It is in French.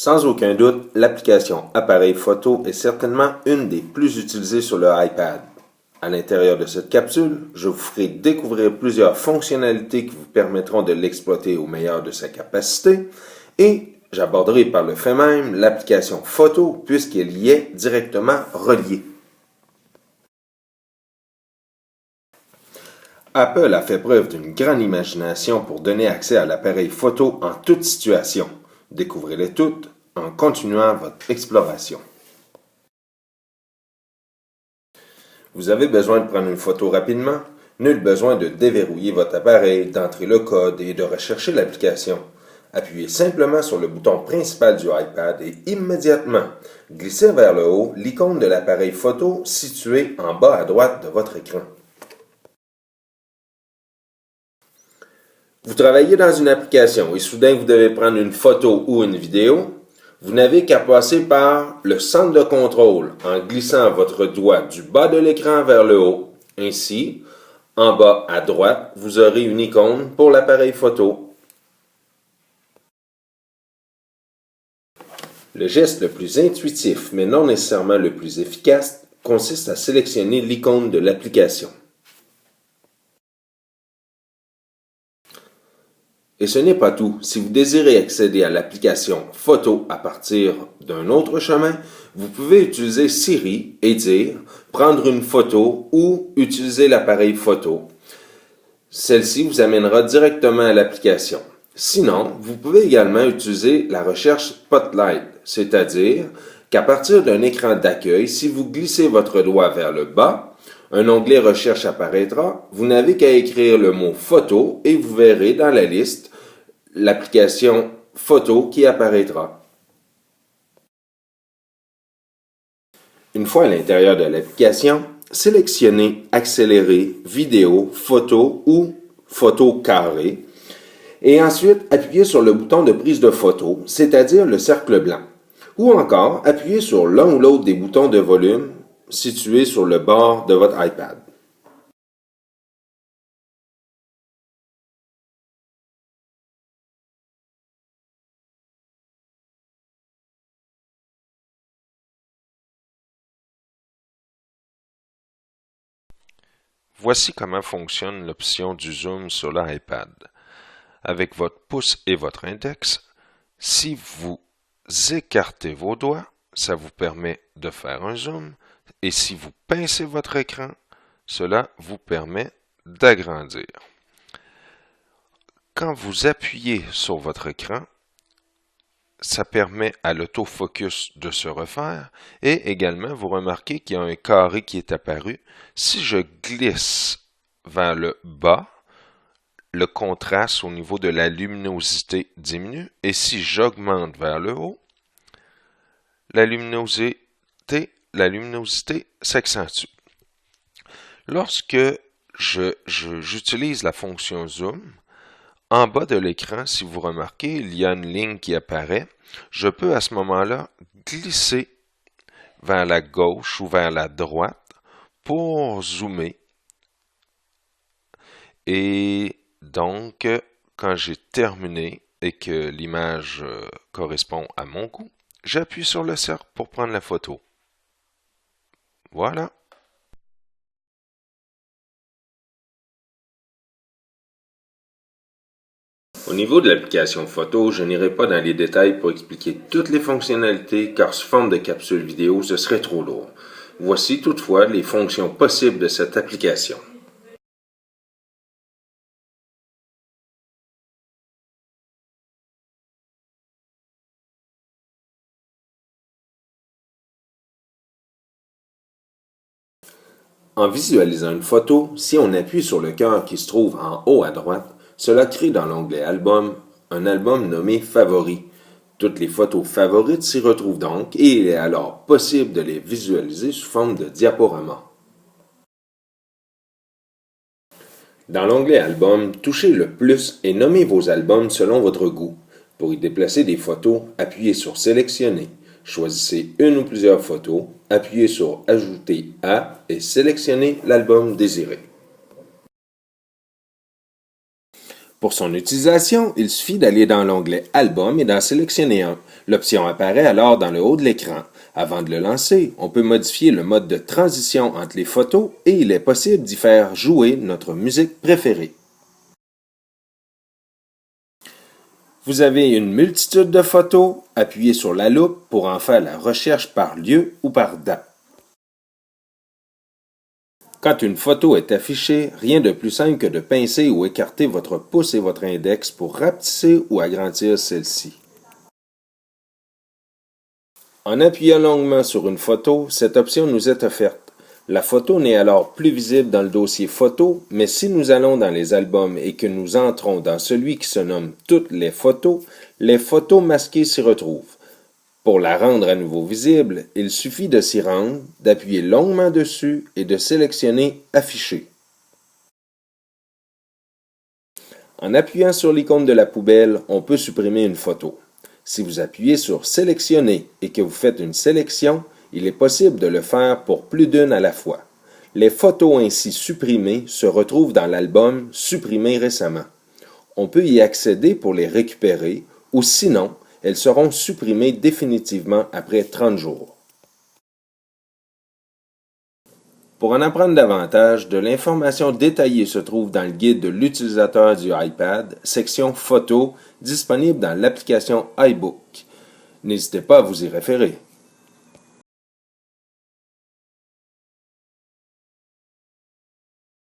Sans aucun doute, l'application Appareil photo est certainement une des plus utilisées sur le iPad. À l'intérieur de cette capsule, je vous ferai découvrir plusieurs fonctionnalités qui vous permettront de l'exploiter au meilleur de sa capacité et j'aborderai par le fait même l'application photo puisqu'elle y est directement reliée. Apple a fait preuve d'une grande imagination pour donner accès à l'appareil photo en toute situation. Découvrez-les toutes en continuant votre exploration. Vous avez besoin de prendre une photo rapidement? Nul besoin de déverrouiller votre appareil, d'entrer le code et de rechercher l'application. Appuyez simplement sur le bouton principal du iPad et immédiatement, glissez vers le haut l'icône de l'appareil photo situé en bas à droite de votre écran. Vous travaillez dans une application et soudain vous devez prendre une photo ou une vidéo. Vous n'avez qu'à passer par le centre de contrôle en glissant votre doigt du bas de l'écran vers le haut. Ainsi, en bas à droite, vous aurez une icône pour l'appareil photo. Le geste le plus intuitif, mais non nécessairement le plus efficace, consiste à sélectionner l'icône de l'application. Et ce n'est pas tout. Si vous désirez accéder à l'application Photo à partir d'un autre chemin, vous pouvez utiliser Siri et dire « Prendre une photo » ou « Utiliser l'appareil photo ». Celle-ci vous amènera directement à l'application. Sinon, vous pouvez également utiliser la recherche Spotlight, c'est-à-dire qu'à partir d'un écran d'accueil, si vous glissez votre doigt vers le bas, un onglet Recherche apparaîtra, vous n'avez qu'à écrire le mot « Photo » et vous verrez dans la liste l'application Photo qui apparaîtra. Une fois à l'intérieur de l'application, sélectionnez Accélérer, Vidéo, Photo ou Photo carré et ensuite appuyez sur le bouton de prise de photo, c'est-à-dire le cercle blanc, ou encore appuyez sur l'un ou l'autre des boutons de volume situés sur le bord de votre iPad. Voici comment fonctionne l'option du zoom sur l'iPad. Avec votre pouce et votre index, si vous écartez vos doigts, ça vous permet de faire un zoom, et si vous pincez votre écran, cela vous permet d'agrandir. Quand vous appuyez sur votre écran, ça permet à l'autofocus de se refaire et également vous remarquez qu'il y a un carré qui est apparu. Si je glisse vers le bas, le contraste au niveau de la luminosité diminue et si j'augmente vers le haut, la luminosité s'accentue. Lorsque j'utilise la fonction zoom, en bas de l'écran, si vous remarquez, il y a une ligne qui apparaît. Je peux à ce moment-là glisser vers la gauche ou vers la droite pour zoomer. Et donc, quand j'ai terminé et que l'image correspond à mon goût, j'appuie sur le cercle pour prendre la photo. Voilà. Au niveau de l'application photo, je n'irai pas dans les détails pour expliquer toutes les fonctionnalités car sous forme de capsule vidéo, ce serait trop lourd. Voici toutefois les fonctions possibles de cette application. En visualisant une photo, si on appuie sur le cœur qui se trouve en haut à droite, cela crée dans l'onglet Album un album nommé Favoris. Toutes les photos favorites s'y retrouvent donc et il est alors possible de les visualiser sous forme de diaporama. Dans l'onglet Album, touchez le plus et nommez vos albums selon votre goût. Pour y déplacer des photos, appuyez sur Sélectionner. Choisissez une ou plusieurs photos, appuyez sur Ajouter à et sélectionnez l'album désiré. Pour son utilisation, il suffit d'aller dans l'onglet Album et d'en sélectionner un. L'option apparaît alors dans le haut de l'écran. Avant de le lancer, on peut modifier le mode de transition entre les photos et il est possible d'y faire jouer notre musique préférée. Vous avez une multitude de photos, appuyez sur la loupe pour en faire la recherche par lieu ou par date. Quand une photo est affichée, rien de plus simple que de pincer ou écarter votre pouce et votre index pour rapetisser ou agrandir celle-ci. En appuyant longuement sur une photo, cette option nous est offerte. La photo n'est alors plus visible dans le dossier photo, mais si nous allons dans les albums et que nous entrons dans celui qui se nomme toutes les photos masquées s'y retrouvent. Pour la rendre à nouveau visible, il suffit de s'y rendre, d'appuyer longuement dessus et de sélectionner Afficher. En appuyant sur l'icône de la poubelle, on peut supprimer une photo. Si vous appuyez sur Sélectionner et que vous faites une sélection, il est possible de le faire pour plus d'une à la fois. Les photos ainsi supprimées se retrouvent dans l'album Supprimé récemment. On peut y accéder pour les récupérer ou sinon, elles seront supprimées définitivement après 30 jours. Pour en apprendre davantage, de l'information détaillée se trouve dans le guide de l'utilisateur du iPad, section Photos, disponible dans l'application iBook. N'hésitez pas à vous y référer.